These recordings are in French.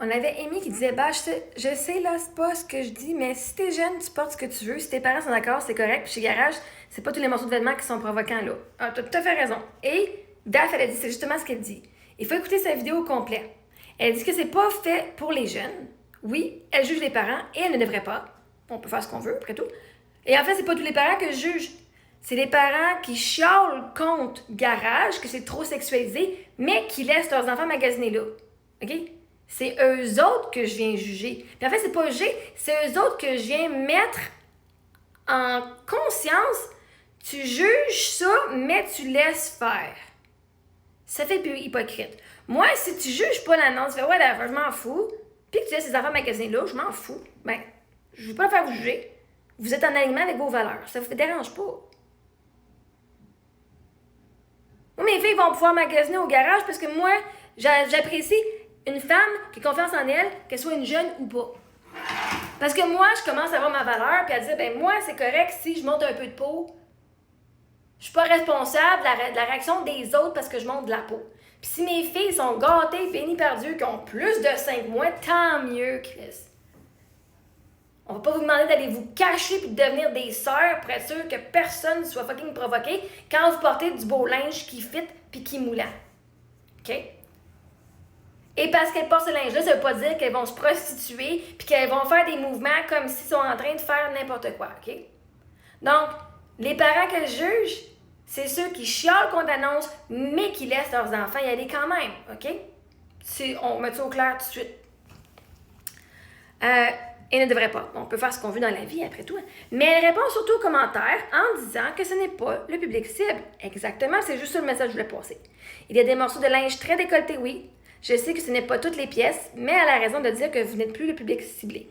On avait Amy qui disait, bah, je sais, là, c'est pas ce que je dis, mais si t'es jeune, tu portes ce que tu veux. Si tes parents sont d'accord, c'est correct. Puis chez Garage, c'est pas tous les morceaux de vêtements qui sont provocants, là. Ah, t'as tout à fait raison. Et Daph, elle a dit, c'est justement ce qu'elle dit. Il faut écouter sa vidéo au complet. Elle dit que c'est pas fait pour les jeunes. Oui, elle juge les parents et elle ne devrait pas. On peut faire ce qu'on veut, après tout. Et en fait, c'est pas tous les parents que je juge. C'est les parents qui chialent contre Garage, que c'est trop sexualisé, mais qui laissent leurs enfants magasiner là. OK? C'est eux autres que je viens juger. Puis en fait, c'est pas juger, c'est eux autres que je viens mettre en conscience. Tu juges ça, mais tu laisses faire. Ça fait plus hypocrite. Moi, si tu juges pas l'annonce, tu fais whatever, je m'en fous, puis que tu laisses les enfants magasiner là, je m'en fous. Ben, je veux pas le faire vous juger. Vous êtes en alignement avec vos valeurs. Ça vous dérange pas. Moi, mes filles vont pouvoir magasiner au garage parce que moi, j'apprécie une femme qui a confiance en elle, qu'elle soit une jeune ou pas. Parce que moi, je commence à avoir ma valeur, puis à dire, ben moi, c'est correct si je monte un peu de peau. Je suis pas responsable de la réaction des autres parce que je monte de la peau. Puis si mes filles sont gâtées, bénies par Dieu, qui ont plus de 5 mois, tant mieux, Chris. On va pas vous demander d'aller vous cacher puis de devenir des sœurs pour être sûr que personne ne soit fucking provoqué quand vous portez du beau linge qui fit puis qui est moulant. OK? Et parce qu'elles portent ce linge-là, ça veut pas dire qu'elles vont se prostituer puis qu'elles vont faire des mouvements comme s'ils sont en train de faire n'importe quoi. OK? Donc, les parents que je juge, c'est ceux qui chialent contre l'annonce, mais qui laissent leurs enfants y aller quand même. OK? On met ça au clair tout de suite. Et ne devrait pas. On peut faire ce qu'on veut dans la vie, après tout. Mais elle répond surtout aux commentaires en disant que ce n'est pas le public cible. Exactement, c'est juste ça le message que je voulais passer. Il y a des morceaux de linge très décolletés, oui. Je sais que ce n'est pas toutes les pièces, mais elle a raison de dire que vous n'êtes plus le public ciblé.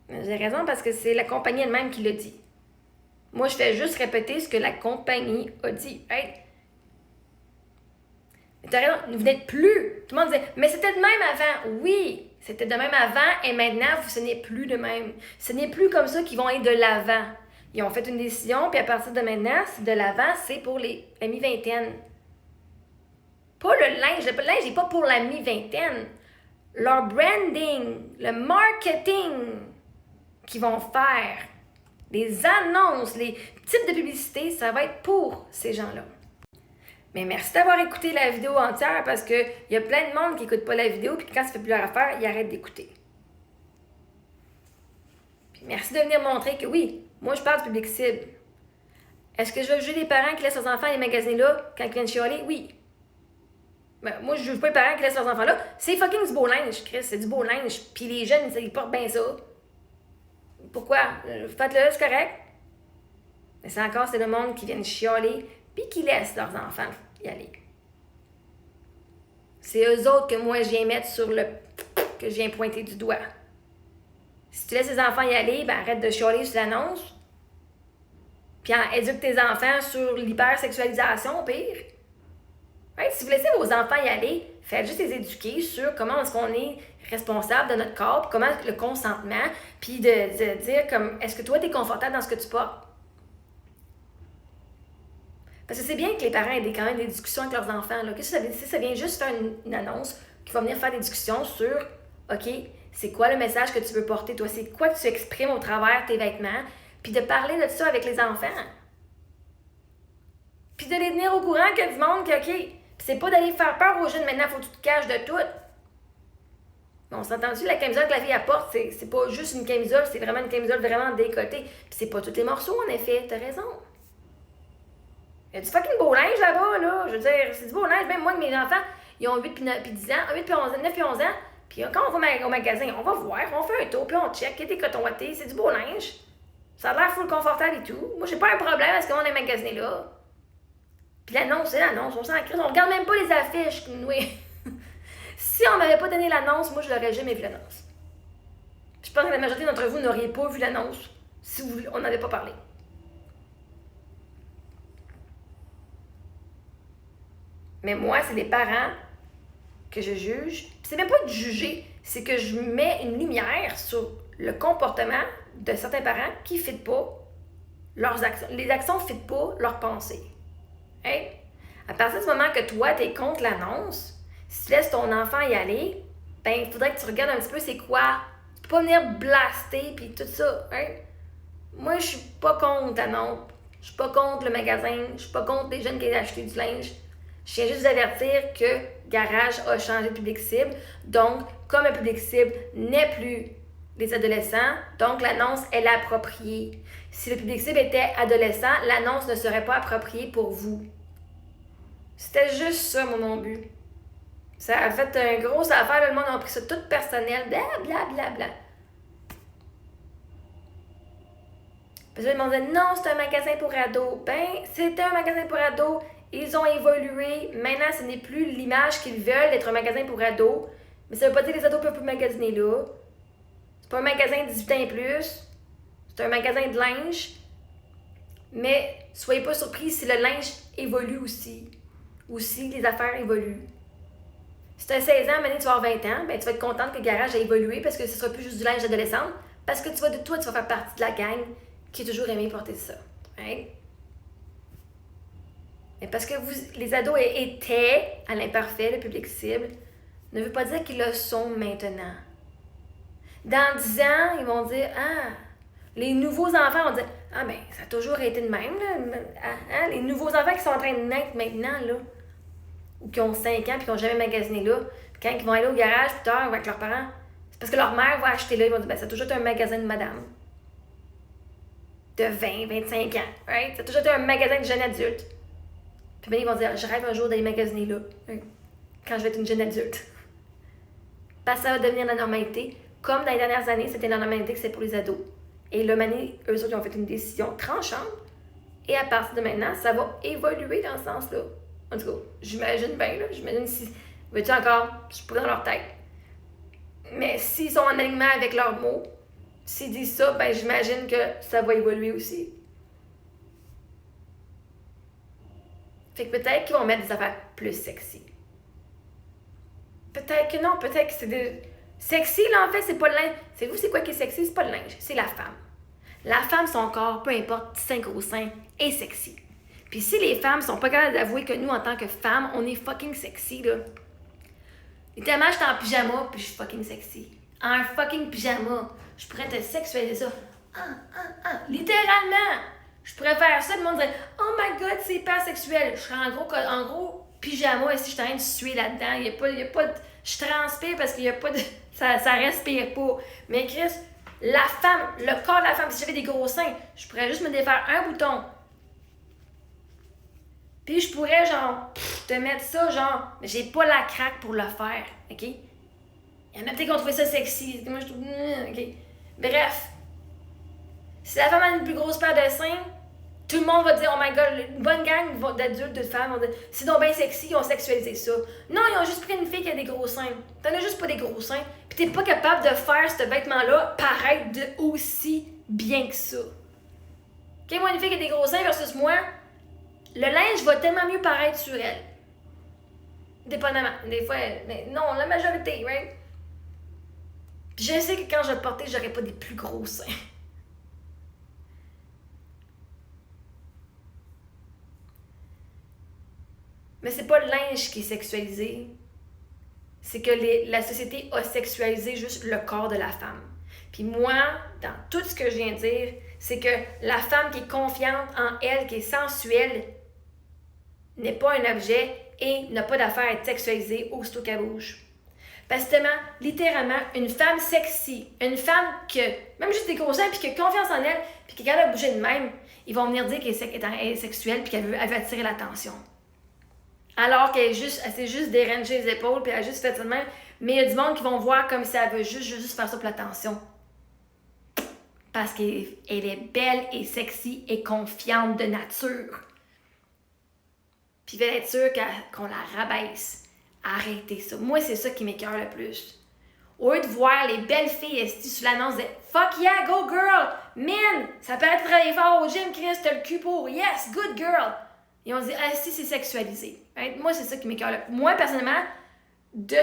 J'ai raison parce que c'est la compagnie elle-même qui le dit. Moi, je fais juste répéter ce que la compagnie a dit. Hey! Mais t'as raison, vous n'êtes plus. Tout le monde disait, mais c'était de même avant. Oui, c'était de même avant et maintenant, ce n'est plus de même. Ce n'est plus comme ça qu'ils vont être de l'avant. Ils ont fait une décision, puis à partir de maintenant, de l'avant, c'est pour la mi-vingtaine. Pas le linge. Le linge n'est pas pour la mi-vingtaine. Leur branding, le marketing qu'ils vont faire, les annonces, les types de publicité, ça va être pour ces gens-là. Mais merci d'avoir écouté la vidéo entière parce qu'il y a plein de monde qui n'écoute pas la vidéo puis quand ça fait plus leur affaire, ils arrêtent d'écouter. Puis merci de venir montrer que oui, moi je parle du public cible. Est-ce que je veux juger les parents qui laissent leurs enfants les magasiner là quand ils viennent chialer? Oui. Ben, moi je juge pas les parents qui laissent leurs enfants là. C'est fucking du beau linge, Chris, c'est du beau linge. Puis les jeunes, ils portent bien ça. Pourquoi? Faites-le, c'est correct. Mais c'est le monde qui vient chialer puis qui laissent leurs enfants y aller. C'est eux autres que moi, je viens mettre sur le... que je viens pointer du doigt. Si tu laisses tes enfants y aller, ben arrête de chialer sur l'annonce. Puis éduque tes enfants sur l'hypersexualisation, au pire. Right? Si vous laissez vos enfants y aller, faites juste les éduquer sur comment est-ce qu'on est responsable de notre corps, comment le consentement, puis de dire comme, est-ce que toi, tu es confortable dans ce que tu portes? Parce que c'est bien que les parents aient quand même des discussions avec leurs enfants. Là. Qu'est-ce que ça veut dire? Ça vient juste faire une annonce qui va venir faire des discussions sur, OK, c'est quoi le message que tu veux porter, toi? C'est quoi que tu exprimes au travers de tes vêtements? Puis de parler de ça avec les enfants. Puis de les tenir au courant qu'il y a du monde qui, OK, puis c'est pas d'aller faire peur aux jeunes, maintenant, il faut que tu te caches de tout. Mais on s'entend-tu, la camisole que la fille apporte, c'est pas juste une camisole, c'est vraiment une camisole vraiment décotée. Puis c'est pas tous les morceaux, en effet, t'as raison. Il y a du fucking beau linge là-bas, là. Je veux dire, c'est du beau linge. Même moi, mes enfants, ils ont 8 puis 10 ans, 8 puis 11 ans, 9 puis 11 ans. Puis quand on va au magasin, on va voir, on fait un tour, puis on check. Il y a des cotons wattés, c'est du beau linge. Ça a l'air full confortable et tout. Moi, j'ai pas un problème à ce qu'on ait magasiné là. Puis l'annonce, c'est l'annonce. On s'en crisse. On regarde même pas les affiches. Oui. Si on m'avait pas donné l'annonce, moi, je l'aurais jamais vu l'annonce. Je pense que la majorité d'entre vous n'auriez pas vu l'annonce si on n'avait pas parlé. Mais moi, c'est les parents que je juge. Puis c'est même pas de juger, c'est que je mets une lumière sur le comportement de certains parents qui ne fitent pas leurs actions. Les actions ne fitent pas leurs pensées. Hey? À partir du moment que toi, tu es contre l'annonce, si tu laisses ton enfant y aller, ben, il faudrait que tu regardes un petit peu c'est quoi. Tu peux pas venir blaster puis tout ça, hein? Moi, je suis pas contre Annonce. Je suis pas contre le magasin. Je suis pas contre les jeunes qui ont acheté du linge. Je viens juste vous avertir que Garage a changé de public cible. Donc, comme un public cible n'est plus les adolescents, donc l'annonce est appropriée. Si le public cible était adolescent, l'annonce ne serait pas appropriée pour vous. C'était juste ça, mon but. Ça a fait une grosse affaire, le monde a pris ça tout personnel, blablabla. Parce que le monde disait non, c'est un magasin pour ados. Ben, c'était un magasin pour ados. Ils ont évolué. Maintenant, ce n'est plus l'image qu'ils veulent d'être un magasin pour ados. Mais ça veut pas dire que les ados peuvent plus magasiner là. C'est pas un magasin 18 ans et plus. C'est un magasin de linge. Mais soyez pas surpris si le linge évolue aussi. Ou si les affaires évoluent. Si tu as 16 ans, maintenant tu vas avoir 20 ans, ben tu vas être contente que le garage a évolué parce que ce sera plus juste du linge d'adolescente. Parce que toi, tu vas faire partie de la gang qui a toujours aimé porter ça. Right? Mais parce que les ados étaient à l'imparfait, le public cible, ne veut pas dire qu'ils le sont maintenant. Dans 10 ans, ils vont dire ah, les nouveaux enfants vont dire ah ben, ça a toujours été de même, là. Hein? Les nouveaux enfants qui sont en train de naître maintenant, là, ou qui ont 5 ans et qui n'ont jamais magasiné là, puis quand ils vont aller au garage plus tard avec leurs parents, c'est parce que leur mère va acheter là, ils vont dire ben, ça a toujours été un magasin de madame. De 20, 25 ans, right? Ça a toujours été un magasin de jeunes adultes. Puis ben, ils vont dire je rêve un jour d'aller magasiner là, hein, quand je vais être une jeune adulte. Parce que ça va devenir la normalité. Comme dans les dernières années, c'était la normalité que c'est pour les ados. Et là, eux autres, ils ont fait une décision tranchante. Et à partir de maintenant, ça va évoluer dans ce sens-là. En tout cas, j'imagine bien, là. J'imagine si... Veux-tu encore? Je suis pas dans leur tête. Mais s'ils sont en alignement avec leurs mots, s'ils disent ça, ben j'imagine que ça va évoluer aussi. Fait que peut-être qu'ils vont mettre des affaires plus sexy. Peut-être que non, peut-être que c'est des... Sexy, là, en fait, c'est pas le linge. C'est vous, c'est quoi qui est sexy? C'est pas le linge, c'est la femme. La femme, son corps, peu importe, petit sein, gros sein, est sexy. Puis si les femmes sont pas capables d'avouer que nous, en tant que femmes, on est fucking sexy, là. Littéralement, j'étais en pyjama, puis je suis fucking sexy. En fucking pyjama. Je pourrais te sexualiser ça. Littéralement! Je pourrais faire ça, le monde dirait « Oh my God, c'est hyper sexuel! » Je serais en gros pyjama, et si je suis en train de suer là-dedans, il y a pas de... Je transpire parce qu'il y a pas de... Ça respire pas. Mais Chris, la femme, le corps de la femme, si j'avais des gros seins, je pourrais juste me défaire un bouton. Puis je pourrais, genre, te mettre ça, genre... Mais j'ai pas la craque pour le faire, OK? Il y en a peut-être qui ont trouvé ça sexy. Moi, je trouve... OK. Bref. Si la femme a une plus grosse paire de seins, tout le monde va dire, oh my God, une bonne gang d'adultes, de femmes, vont dire, c'est donc bien sexy, ils ont sexualisé ça. Non, ils ont juste pris une fille qui a des gros seins. T'en as juste pas des gros seins. Puis t'es pas capable de faire ce vêtement-là paraître aussi bien que ça. OK, moi, une fille qui a des gros seins versus moi, le linge va tellement mieux paraître sur elle. Dépendamment. Des fois, mais non, la majorité, right? Puis je sais que quand je vais porter, j'aurai pas des plus gros seins. Mais c'est pas le linge qui est sexualisé. C'est que la société a sexualisé juste le corps de la femme. Puis moi, dans tout ce que je viens de dire, c'est que la femme qui est confiante en elle, qui est sensuelle, n'est pas un objet et n'a pas d'affaire à être sexualisée aussitôt qu'elle bouge. Parce que littéralement, une femme sexy, une femme qui a même juste des gros seins, puis qui a confiance en elle, puis qui est capable de bouger de même, ils vont venir dire qu'elle est sexuelle, puis qu'elle veut attirer l'attention. Alors qu'elle s'est juste dérangée les épaules, puis elle a juste fait ça de même. Mais il y a du monde qui vont voir comme si elle veut juste faire ça pour l'attention. Parce qu'elle est belle et sexy et confiante de nature. Puis il veut être sûr qu'on la rabaisse. Arrêtez ça. Moi, c'est ça qui m'écoeure le plus. Au lieu de voir les belles filles sur l'annonce de « Fuck yeah, go girl! Man, ça paraît de travailler fort au gym, Chris, t'as le cul pour. Yes, good girl! » Et on se dit, ah, si, c'est sexualisé. Right? Moi, c'est ça qui m'écoeure. Moi, personnellement, de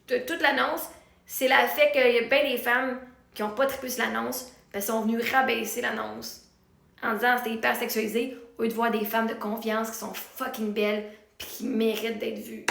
toute l'annonce, c'est le fait qu'il y a bien des femmes qui n'ont pas trippé sur l'annonce, parce qu'elles sont venues rabaisser l'annonce en disant que c'était hyper sexualisé, au lieu de voir des femmes de confiance qui sont fucking belles puis qui méritent d'être vues.